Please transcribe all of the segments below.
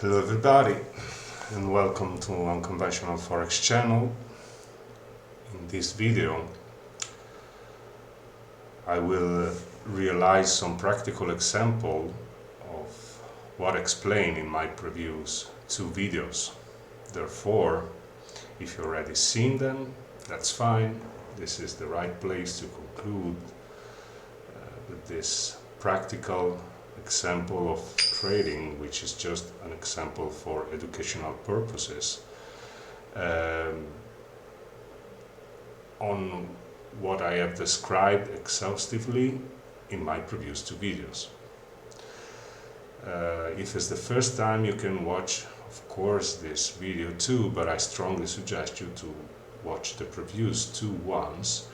Hello everybody and welcome to Unconventional Forex channel. In this video I will realize some practical example of what explained in my previous two videos. Therefore, if you've already seen them, that's fine. This is the right place to conclude with this practical example of trading, which is just an example for educational purposes, on what I have described exhaustively in my previous two videos. If it's the first time, you can watch, of course, this video too, but I strongly suggest you to watch the previous two ones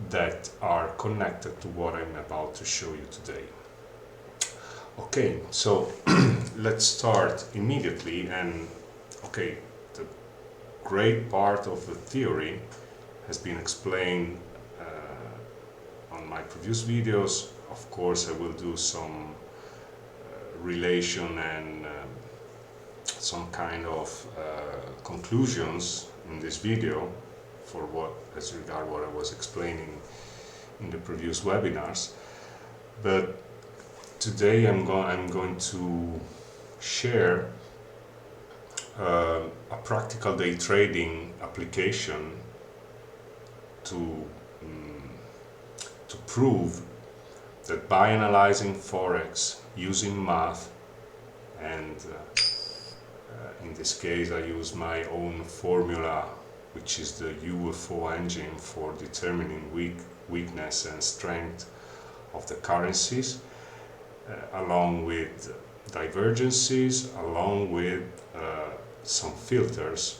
that are connected to what I'm about to show you today. Okay, so let's start immediately. And okay, the great part of the theory has been explained on my previous videos. Of course, I will do some relation and some kind of conclusions in this video for what as regard what I was explaining in the previous webinars. But today I'm going to share a practical day trading application to prove that by analyzing Forex using math, and in this case I use my own formula, which is the UFO engine for determining weakness and strength of the currencies, along with divergences, along with some filters,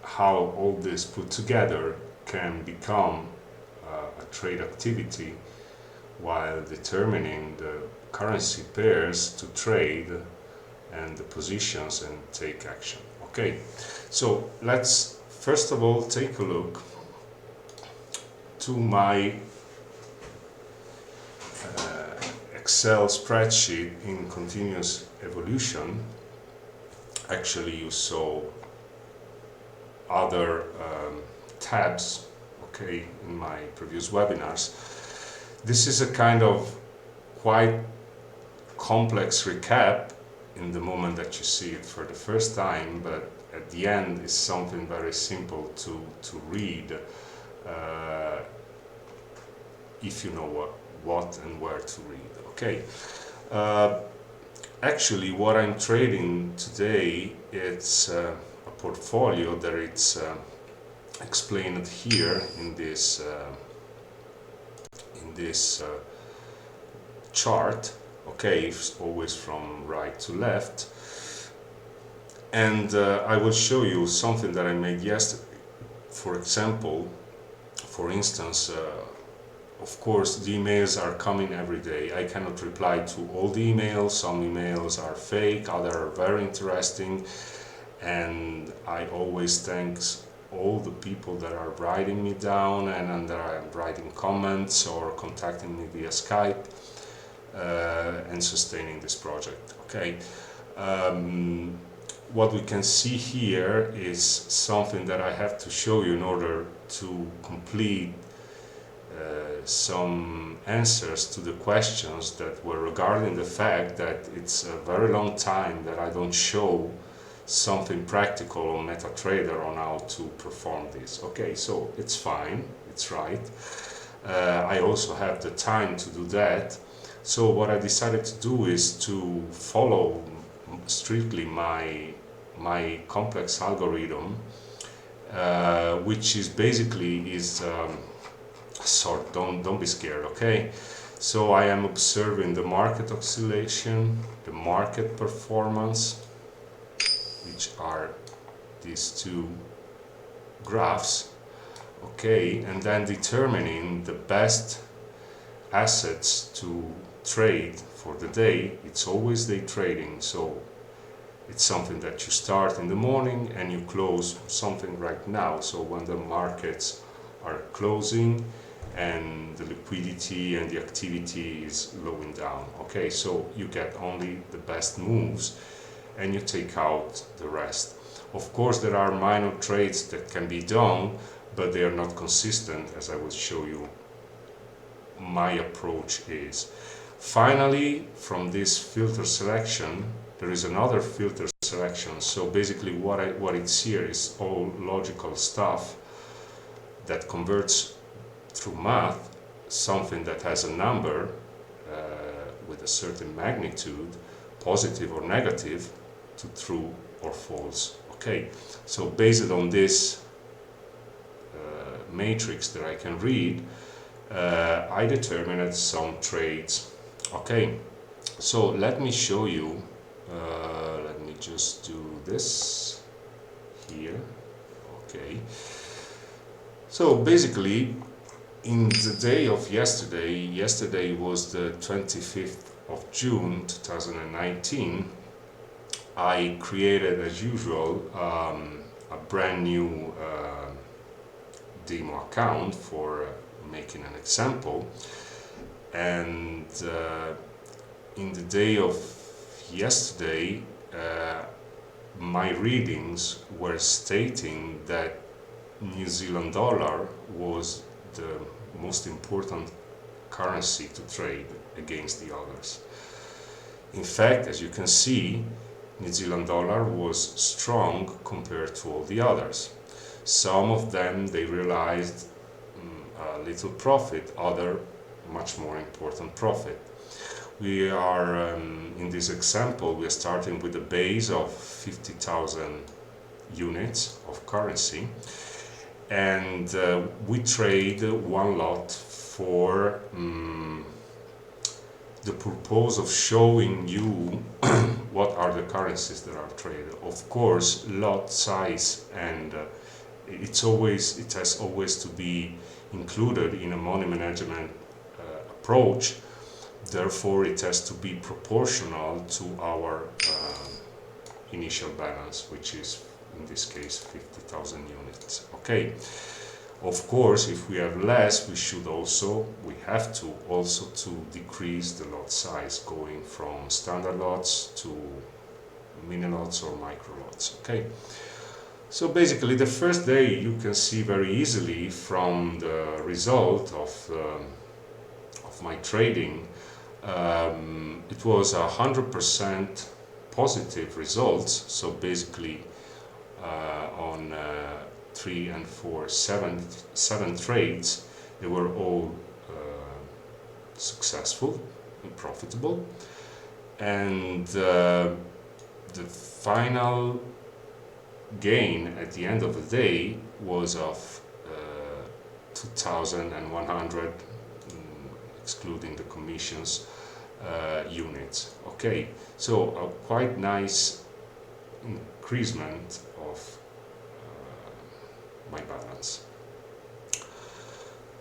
how all this put together can become a trade activity while determining the currency pairs to trade and the positions and take action. Okay, so let's first of all take a look to my Excel spreadsheet in continuous evolution. Actually, you saw other tabs, okay, in my previous webinars. This is a kind of quite complex recap in the moment that you see it for the first time, but at the end is something very simple to read if you know what and where to read. Okay, actually what I'm trading today, it's a portfolio that it's explained here in this chart. Okay, it's always from right to left, and I will show you something that I made yesterday. For example, for instance, of course, the emails are coming every day. I cannot reply to all the emails. Some emails are fake, others are very interesting, and I always thank all the people that are writing me down and that are writing comments or contacting me via Skype and sustaining this project. Okay, what we can see here is something that I have to show you in order to complete some answers to the questions that were regarding the fact that it's a very long time that I don't show something practical on Metatrader on how to perform this. Okay, so it's fine, it's right. I also have the time to do that. So what I decided to do is to follow strictly my complex algorithm, which is basically don't be scared. Okay, so I am observing the market oscillation, the market performance, which are these two graphs. Okay, and then determining the best assets to trade for the day. It's always day trading, so it's something that you start in the morning and you close something right now. So when the markets are closing and the liquidity and the activity is slowing down. Okay, so you get only the best moves and you take out the rest. Of course, there are minor trades that can be done, but they are not consistent, as I will show you. My approach is. Finally, from this filter selection, there is another filter selection. So basically what it's here is all logical stuff that converts through math something that has a number with a certain magnitude, positive or negative, to true or false. Okay, so based on this matrix that I can read, I determined some trades. Okay, so let me show you. Let me just do this here. Okay, so basically in the day of yesterday was the 25th of June 2019, I created, as usual, a brand new demo account for making an example, and in the day of yesterday my readings were stating that New Zealand dollar was the most important currency to trade against the others. In fact, as you can see, New Zealand dollar was strong compared to all the others. Some of them, they realized a little profit, other much more important profit. We are, in this example, we are starting with a base of 50,000 units of currency, and we trade one lot for the purpose of showing you what are the currencies that are traded. Of course, lot size and it has always to be included in a money management approach. Therefore, it has to be proportional to our initial balance, which is in this case 50,000 units. Okay. Of course, if we have less, we have to also decrease the lot size, going from standard lots to mini lots or micro lots. Okay. So basically, the first day you can see very easily from the result of my trading, it was 100% positive results. So basically, on 3 and 4, 7 trades, they were all successful and profitable, and the final gain at the end of the day was of 2,100, excluding the commissions, units. Okay, so a quite nice increasement of my balance.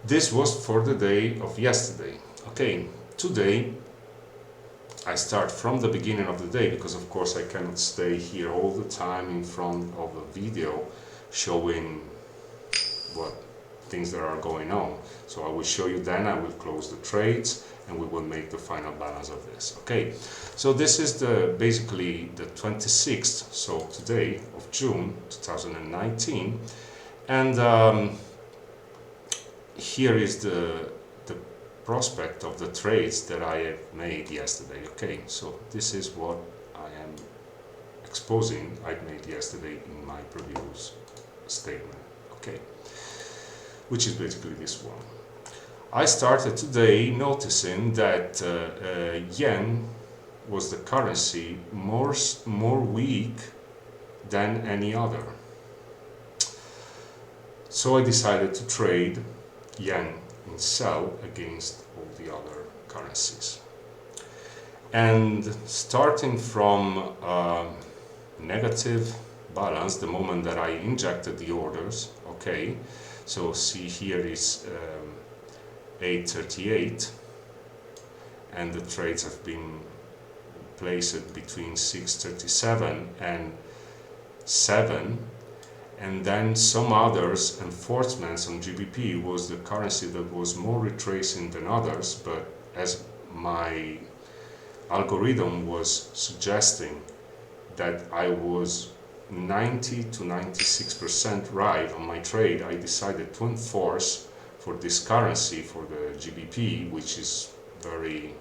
This was for the day of yesterday. Okay, today I start from the beginning of the day, because of course I cannot stay here all the time in front of a video showing what things that are going on. So I will show you, then I will close the trades and we will make the final balance of this. Okay, so this is basically the 26th, so today, of June 2019, and here is the prospect of the trades that I have made yesterday. Okay, so this is what I am exposing I made yesterday in my previous statement. Okay, which is basically this one. I started today noticing that yen was the currency more weak than any other. So I decided to trade yen in sell against all the other currencies. And starting from negative balance the moment that I injected the orders, okay, so see here is 838, and the trades have been placed between 637 and 7, and then some others enforcements on GBP was the currency that was more retracing than others, but as my algorithm was suggesting that I was 90 to 96% right on my trade, I decided to enforce for this currency, for the GBP, which is very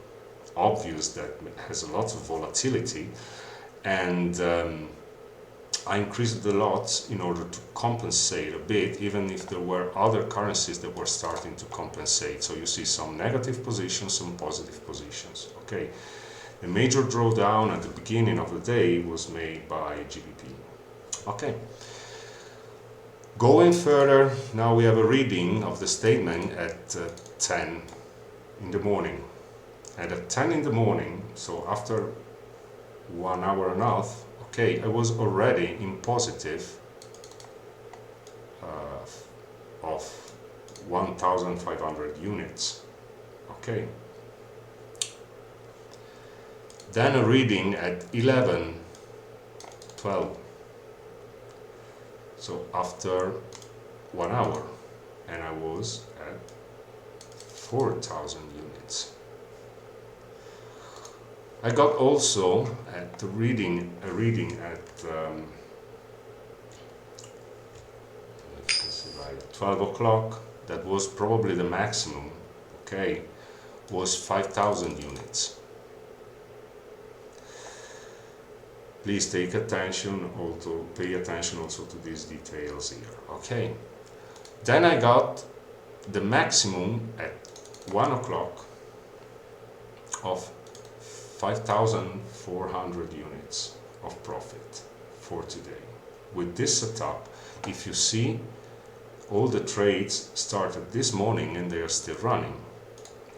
obvious that it has a lot of volatility, and I increased the lots in order to compensate a bit, even if there were other currencies that were starting to compensate. So you see some negative positions, some positive positions. Okay, the major drawdown at the beginning of the day was made by GBP. Okay, going further, now we have a reading of the statement at 10 in the morning. And at 10 in the morning, so after 1 hour and a half, okay, I was already in positive of 1,500 units. Okay. Then a reading at 11:12. So after 1 hour, and I was at 4,000 units. I got also at the reading at 12 o'clock. That was probably the maximum. Okay, was 5,000 units. Please take attention, also pay attention also to these details here. Okay, then I got the maximum at 1 o'clock of 5,400 units of profit for today. With this setup, if you see, all the trades started this morning and they are still running.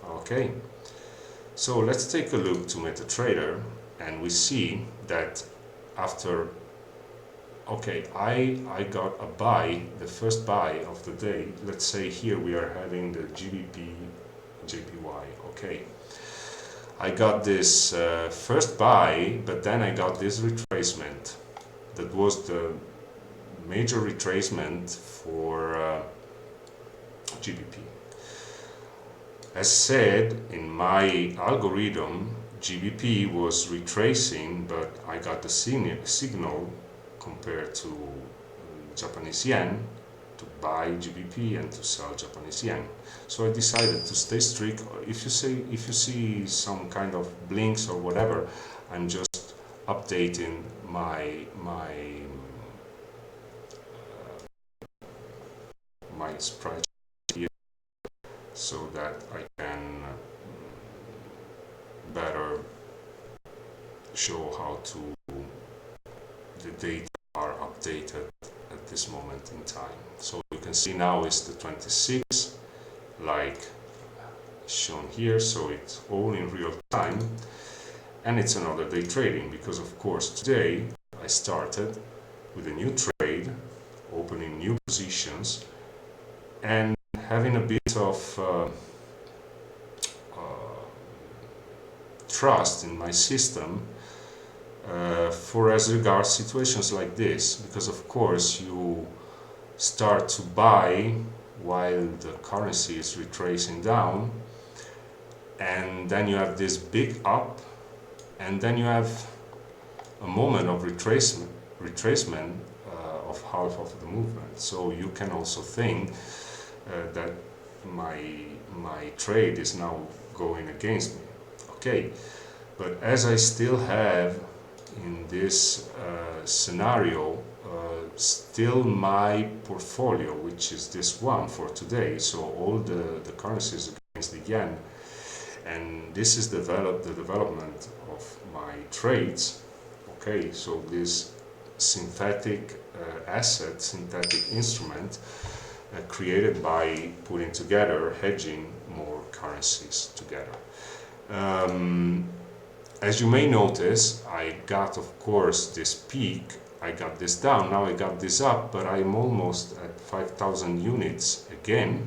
Okay, so let's take a look to Metatrader, and we see that after, okay, I got a buy, the first buy of the day. Let's say here we are having the GBP JPY. Okay, I got this first buy, but then I got this retracement. That was the major retracement for GBP. As said in my algorithm, GBP was retracing, but I got the signal compared to Japanese yen to buy GBP and to sell Japanese yen. So I decided to stay strict. If you see some kind of blinks or whatever, I'm just updating my spreadsheet here so that I can better show how the data are updated at this moment in time. So you can see now is the 26th, like shown here, so it's all in real time, and it's another day trading, because of course today I started with a new trade, opening new positions and having a bit of trust in my system for as regards situations like this, because of course you start to buy while the currency is retracing down, and then you have this big up, and then you have a moment of retracement of half of the movement. So you can also think that my trade is now going against me. Okay, but as I still have in this scenario still my portfolio, which is this one for today, so all the currencies against the yen, and this is the development of my trades. Okay, so this synthetic asset, synthetic instrument created by putting together, hedging more currencies together. As you may notice, I got, of course, this peak, I got this down, now I got this up, but I'm almost at 5,000 units again,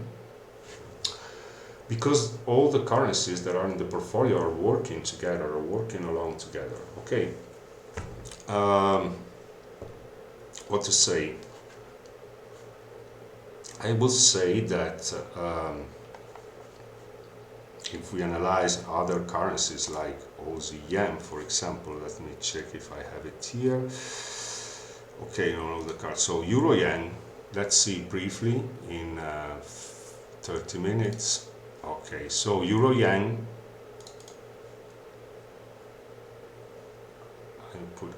because all the currencies that are in the portfolio are working together, are working along together. Okay, what to say? I will say that if we analyze other currencies like Aussie yen, for example, let me check if I have it here. Okay, no, the card. So Euro yen, let's see briefly in 30 minutes. Okay, so Euro yen, I put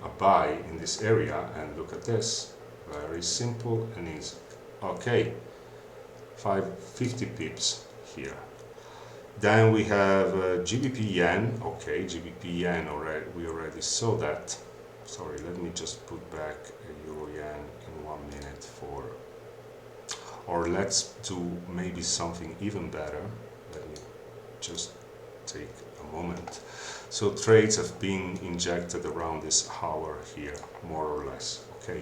a buy in this area and look at this. Very simple and easy. Okay, 50 pips here. Then we have GBP yen. Okay, GBP yen already, we already saw that. Sorry, let me just put back a Euro yen in 1 minute for, or let's do maybe something even better. Let me just take a moment. So trades have been injected around this hour here, more or less. Okay.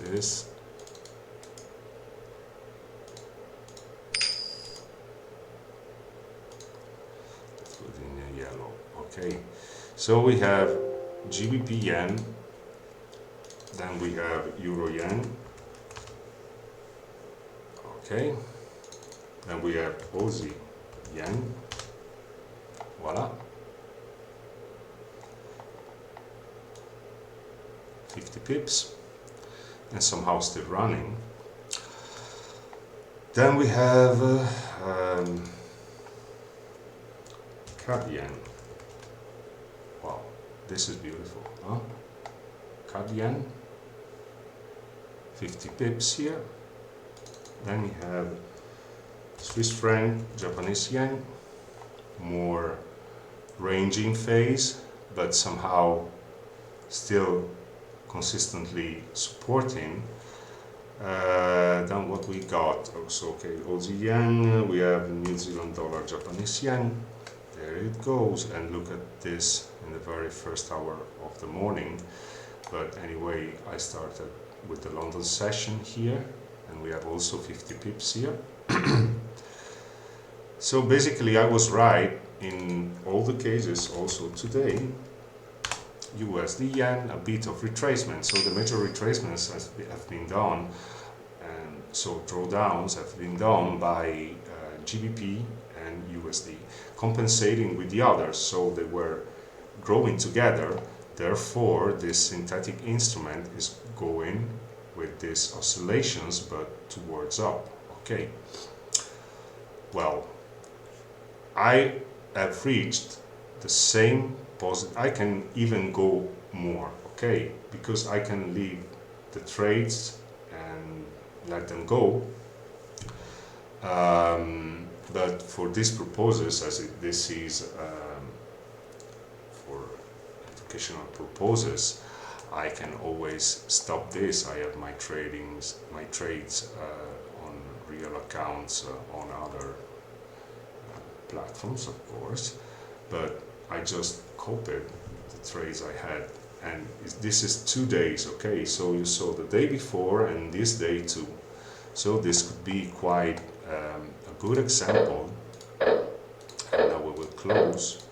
This. Let's put in yellow. Okay. So we have GBP yen, then we have Euro yen. Okay. Then we have Aussie yen. Voila. 50 pips. And somehow still running. Then we have CAD yen. Wow, this is beautiful, huh? CAD yen, 50 pips here. Then we have Swiss franc, Japanese yen, more ranging phase, but somehow still consistently supporting. Then what we got also, okay, Aussie yen, we have New Zealand dollar, Japanese yen, there it goes, and look at this in the very first hour of the morning. But anyway, I started with the London session here, and we have also 50 pips here. So basically I was right in all the cases also today. USD yen, a bit of retracement, so the major retracements have been done, and so drawdowns have been done by GBP and USD, compensating with the others, so they were growing together. Therefore this synthetic instrument is going with these oscillations but towards up. Okay, well, I have reached the same positive. I can even go more, okay, because I can leave the trades and let them go. But for these purposes, as this is for educational purposes, I can always stop this. I have my trades on real accounts on other platforms, of course, but I just copied the trades I had, and this is 2 days, okay, so you saw the day before and this day too, so this could be quite a good example, and now we will close,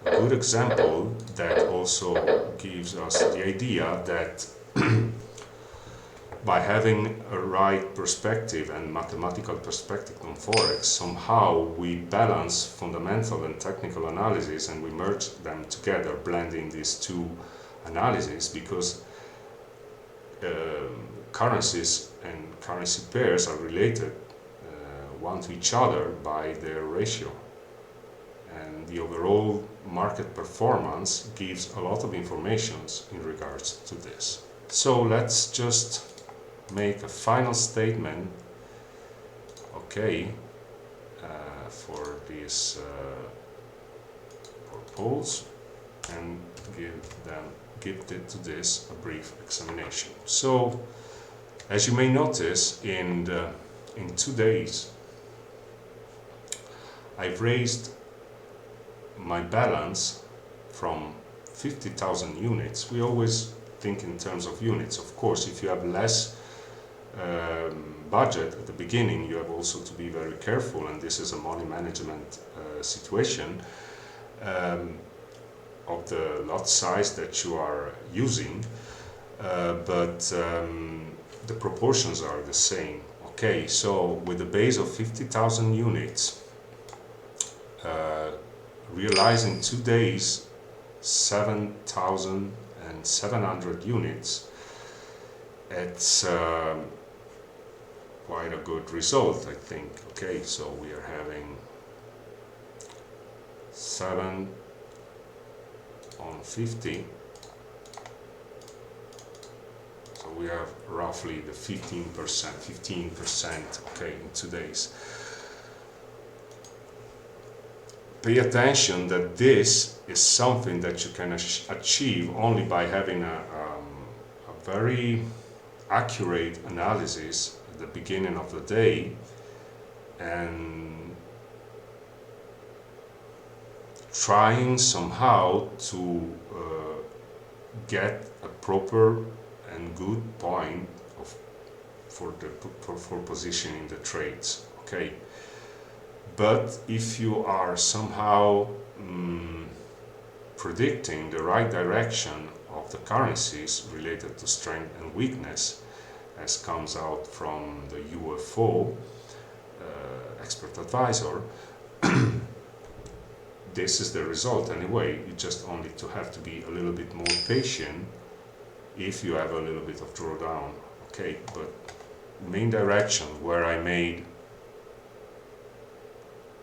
a good example that also gives us the idea that by having a right perspective and mathematical perspective on Forex, somehow we balance fundamental and technical analysis and we merge them together, blending these two analyses, because currencies and currency pairs are related one to each other by their ratio. And the overall market performance gives a lot of information in regards to this. So let's just make a final statement, okay, for this purpose, and give it to this a brief examination. So, as you may notice, in 2 days, I've raised my balance from 50,000 units. We always think in terms of units. Of course, if you have less budget at the beginning, you have also to be very careful, and this is a money management situation of the lot size that you are using. but the proportions are the same. Okay, so with a base of 50,000 units, realize in 2 days 7,700 units, it's quite a good result, I think. Okay, so we are having 7 on 50, so we have roughly the 15%, okay, in 2 days. Pay attention that this is something that you can achieve only by having a very accurate analysis at the beginning of the day, and trying somehow to get a proper and good point for positioning the trades. Okay, but if you are somehow predicting the right direction of the currencies related to strength and weakness, as comes out from the UFO expert advisor, this is the result anyway. You just only have to be a little bit more patient if you have a little bit of drawdown. Okay, but main direction where I made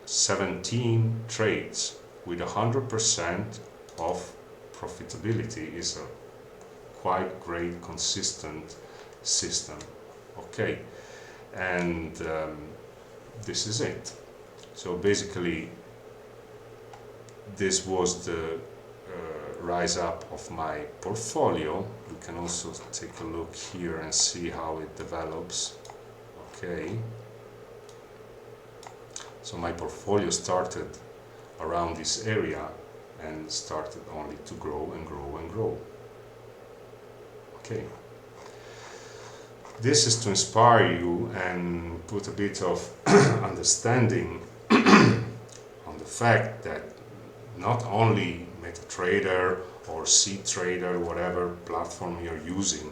17 trades with 100% of profitability is a quite great consistent system. Okay, and this is it. So basically this was the rise up of my portfolio. We can also take a look here and see how it develops. Okay, so my portfolio started around this area and started only to grow and grow and grow. Okay, this is to inspire you and put a bit of understanding on the fact that not only Metatrader or Trader, whatever platform you're using,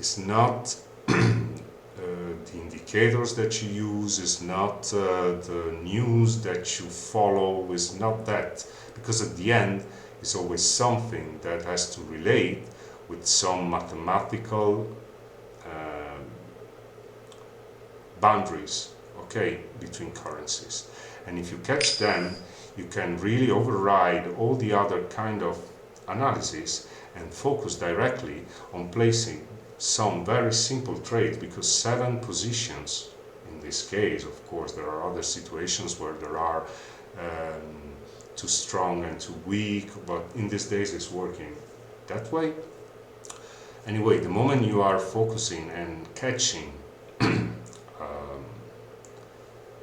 is not the indicators that you use, is not the news that you follow, is not that, because at the end it's always something that has to relate with some mathematical boundaries, okay, between currencies. And if you catch them, you can really override all the other kind of analysis and focus directly on placing some very simple trades, because 7 positions in this case. Of course there are other situations where there are too strong and too weak, but in these days it's working that way. Anyway, the moment you are focusing and catching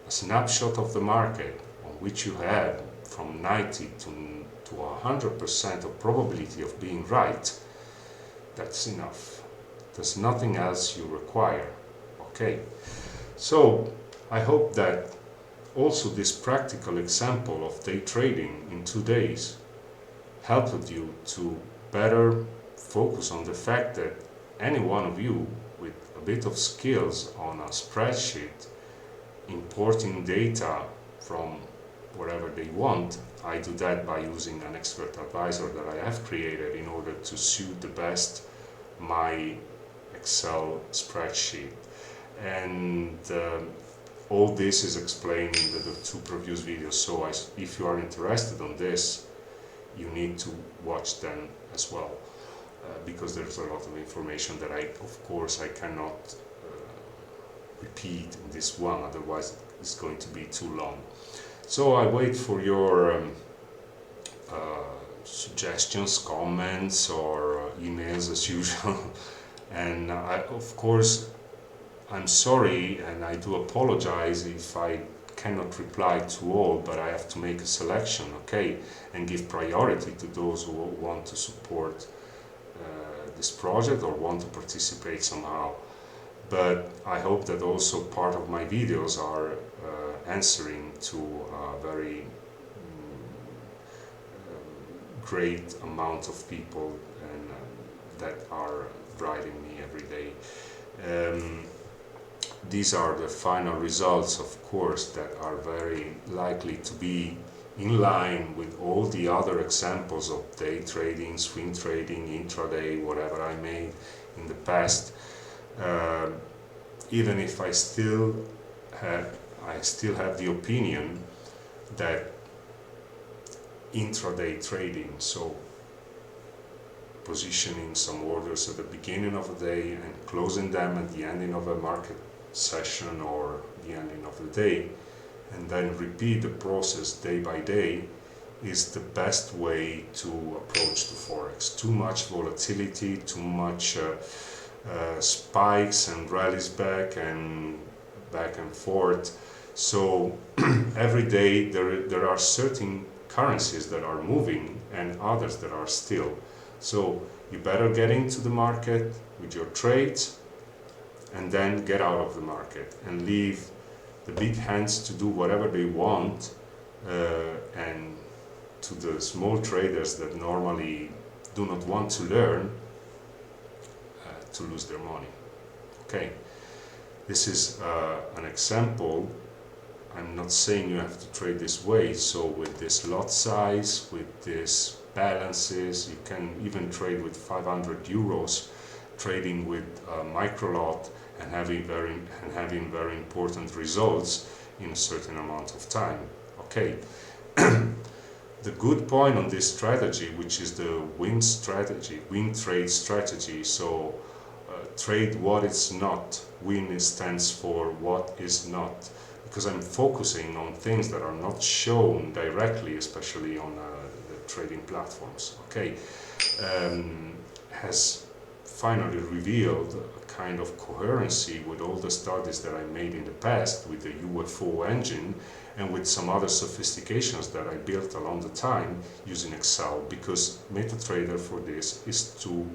a snapshot of the market on which you have from 90 to 100% of probability of being right, that's enough. There's nothing else you require. Okay, so I hope that also this practical example of day trading in 2 days helped you to better focus on the fact that any one of you with a bit of skills on a spreadsheet, importing data from wherever they want. I do that by using an expert advisor that I have created in order to suit the best my Excel spreadsheet, and all this is explained in the 2 previous videos. So if you are interested on this, you need to watch them as well, because there's a lot of information that of course I cannot repeat in this one, otherwise it's going to be too long. So I wait for your suggestions, comments, or emails as usual. And of course I'm sorry and I do apologize if I cannot reply to all, but I have to make a selection, okay, and give priority to those who want to support this project or want to participate somehow. But I hope that also part of my videos are answering to very great amount of people and that are writing me every day. These are the final results, of course, that are very likely to be in line with all the other examples of day trading, swing trading, intraday, whatever I made in the past. Even if I still have the opinion that intraday trading, so positioning some orders at the beginning of the day and closing them at the ending of a market session or the ending of the day, and then repeat the process day by day, is the best way to approach the Forex. Too much volatility, too much spikes and rallies back and forth. So every day there are certain currencies that are moving and others that are still. So you better get into the market with your trades and then get out of the market and leave the big hands to do whatever they want, and to the small traders that normally do not want to learn, to lose their money. Okay, this is an example. I'm not saying you have to trade this way. So with this lot size, with this balances, you can even trade with 500 euros, trading with a micro lot and having very important results in a certain amount of time. Okay. The good point on this strategy, which is the win strategy, win trade strategy, so trade what is not, win stands for what is not, because I'm focusing on things that are not shown directly, especially on the trading platforms. Okay, has finally revealed a kind of coherency with all the studies that I made in the past with the UFO engine and with some other sophistications that I built along the time using Excel, because Metatrader for this is too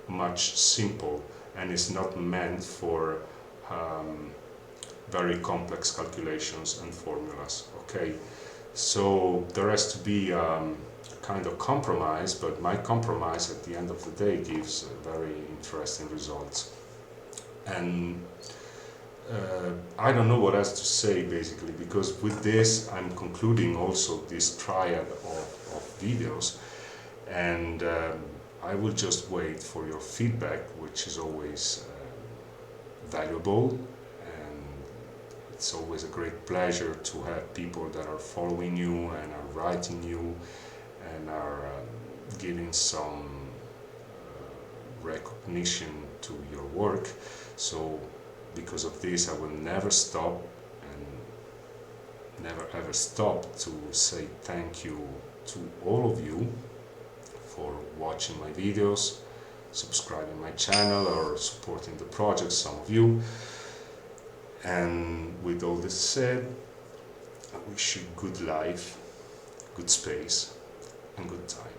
much simple and is not meant for very complex calculations and formulas. Okay, so there has to be kind of compromise, but my compromise at the end of the day gives very interesting results. And I don't know what else to say basically, because with this I'm concluding also this triad of videos, and I will just wait for your feedback, which is always valuable, and it's always a great pleasure to have people that are following you and are writing you and are giving some recognition to your work. So because of this I will never stop and never ever stop to say thank you to all of you for watching my videos, subscribing my channel or supporting the project, some of you. And with all this said, I wish you good life, good space and good time.